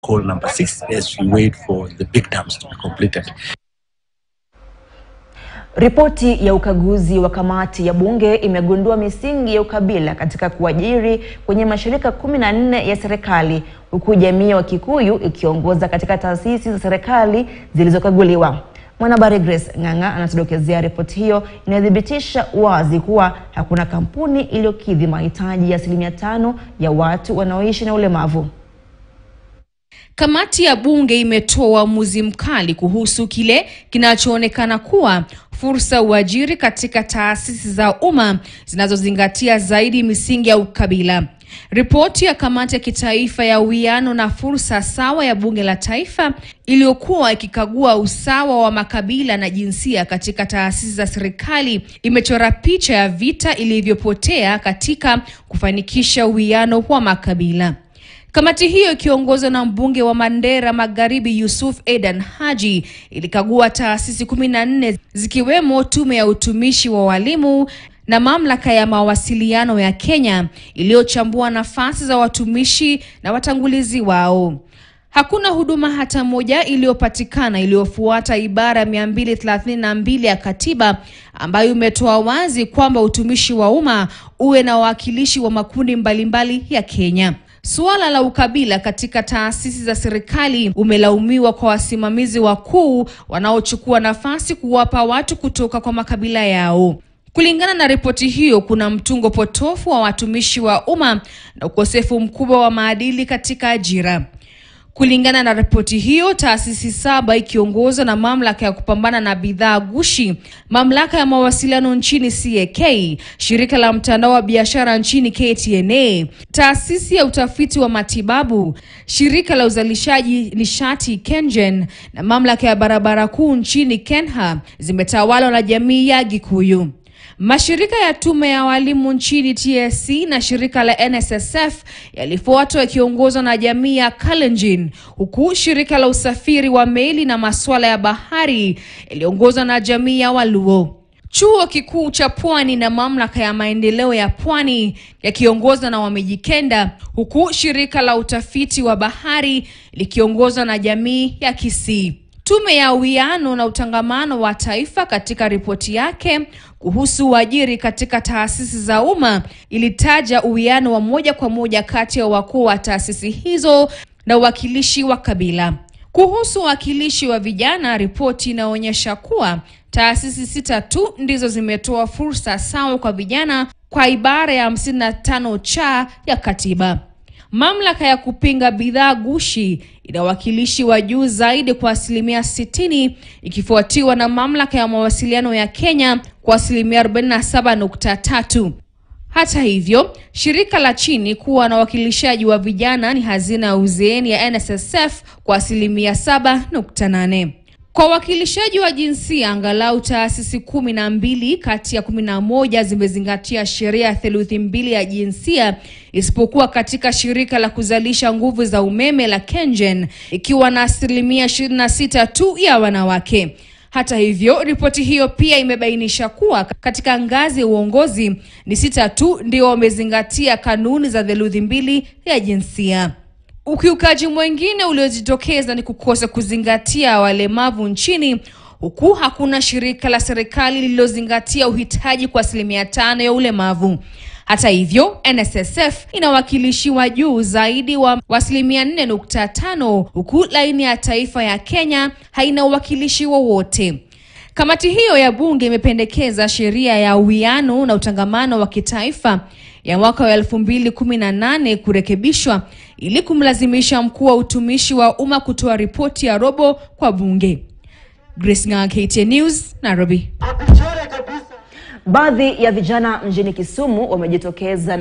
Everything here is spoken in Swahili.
call number 6 as we wait for the big dams to be completed. Ripoti ya ukaguzi wa kamati ya bunge imegundua misingi ya ukabila katika kuajiri kwenye mashirika 14 ya serikali, huku jamii ya Kikuyu ikiongoza katika taasisi za serikali zilizokaguliwa. Mwanahabari Grace Nganga anatudokezea ripoti hiyo inadhibitisha wazi kuwa hakuna kampuni iliyokidhi mahitaji ya 5% ya watu wanaoishi na ulemavu. Kamati ya bunge imetoa uamuzi mkali kuhusu kile kinachoonekana kuwa fursa uajiri katika taasisi za umma zinazozingatia zaidi misingi ya ukabila. Ripoti ya kamati ya kitaifa ya uwiano na fursa sawa ya bunge la taifa iliyokuwa ikikagua usawa wa makabila na jinsia katika taasisi za serikali imechora picha ya vita ilivyopotea katika kufanikisha uwiano wa makabila. Kamati hiyo ikiongozwa na mbunge wa Mandera Magharibi Yusuf Edan Haji ilikagua taasisi 14 zikiwemo tume ya utumishi wa walimu na mamlaka ya mawasiliano ya Kenya iliyochambua nafasi za watumishi na watangulizi wao. Hakuna huduma hata moja iliyopatikana iliyofuata ibara 232 ya katiba ambayo imetoa wazi kwamba utumishi wa umma uwe na wawakilishi wa makundi mbalimbali ya Kenya. Suala la ukabila katika taasisi za serikali umelaumiwa kwa wasimamizi wakuu wanaochukua nafasi kuwapa watu kutoka kwa makabila yao. Kulingana na ripoti hiyo, kuna mtungo potofu wa watumishi wa umma na ukosefu mkubwa wa maadili katika ajira. Kulingana na ripoti hiyo, taasisi 7 ikiongozwa na mamlaka ya kupambana na bidhaa gushi, mamlaka ya mawasiliano nchini CAK, shirika la mtandao wa biashara nchini KTNA, taasisi ya utafiti wa matibabu, shirika la uzalishaji nishati KenGen na mamlaka ya barabara kuu nchini KenHa zimetawalwa na jamii ya Gikuyu. Mashirika ya tume ya walimu nchini TSC na shirika la NSSF yalifuatwa yakiongozwa na jamii ya Kalenjin, huku shirika la usafiri wa meli na masuala ya bahari iliongozwa na jamii ya Waluo. Chuo kikuu cha Pwani na mamlaka ya maendeleo ya Pwani yakiongozwa na Wamijikenda, huku shirika la utafiti wa bahari likiongozwa na jamii ya Kisii. Tume ya uwiano na utangamano wa taifa katika ripoti yake kuhusu uajiri katika taasisi za umma ilitaja uwiano wa moja kwa moja kati ya wakuu wa taasisi hizo na uwakilishi wa kabila. Kuhusu uwakilishi wa vijana, ripoti inaonyesha kuwa taasisi 6 tu ndizo zimetoa fursa sawa kwa vijana kwa ibara ya 55 cha ya katiba. Mamlaka ya kupinga bidhaa gushi ina wakilishi wa juu zaidi kwa 60%, ikifuatiwa na mamlaka ya mawasiliano ya Kenya kwa 47.3%. Hata hivyo, shirika la chini kuwa na wakilishaji wa vijana ni hazina ya uzeeni ya NSSF kwa 7.8%. Kwa wakilishaji wa jinsia, angalau taasisi 12 kati ya 11 zimezingatia sheria 2/3 ya jinsia, isipokuwa katika shirika la kuzalisha nguvu za umeme la KenGen ikiwa na 26% tu ya wanawake. Hata hivyo, ripoti hiyo pia imebainisha kuwa katika ngazi ya uongozi ni 6 tu ndio wamezingatia kanuni za 2/3 ya jinsia. Ukiukaji mwingine uliojitokeza ni kukosa kuzingatia walemavu nchini, huku hakuna shirika la serikali lililozingatia uhitaji kwa 5% ya ulemavu. Hata hivyo, NSSF inawakilishi wa juu zaidi wa 4.5%, huku laini ya taifa ya Kenya haina uwakilishi wowote. Kamati hiyo ya bunge imependekeza sheria ya uwiano na utangamano wa kitaifa ya mwaka wa 2018 kurekebishwa ili kumlazimisha mkuu wa utumishi wa umma kutoa ripoti ya robo kwa bunge. Grace Nganga, KTN News, Nairobi. Baadhi ya vijana mjini Kisumu wamejitokeza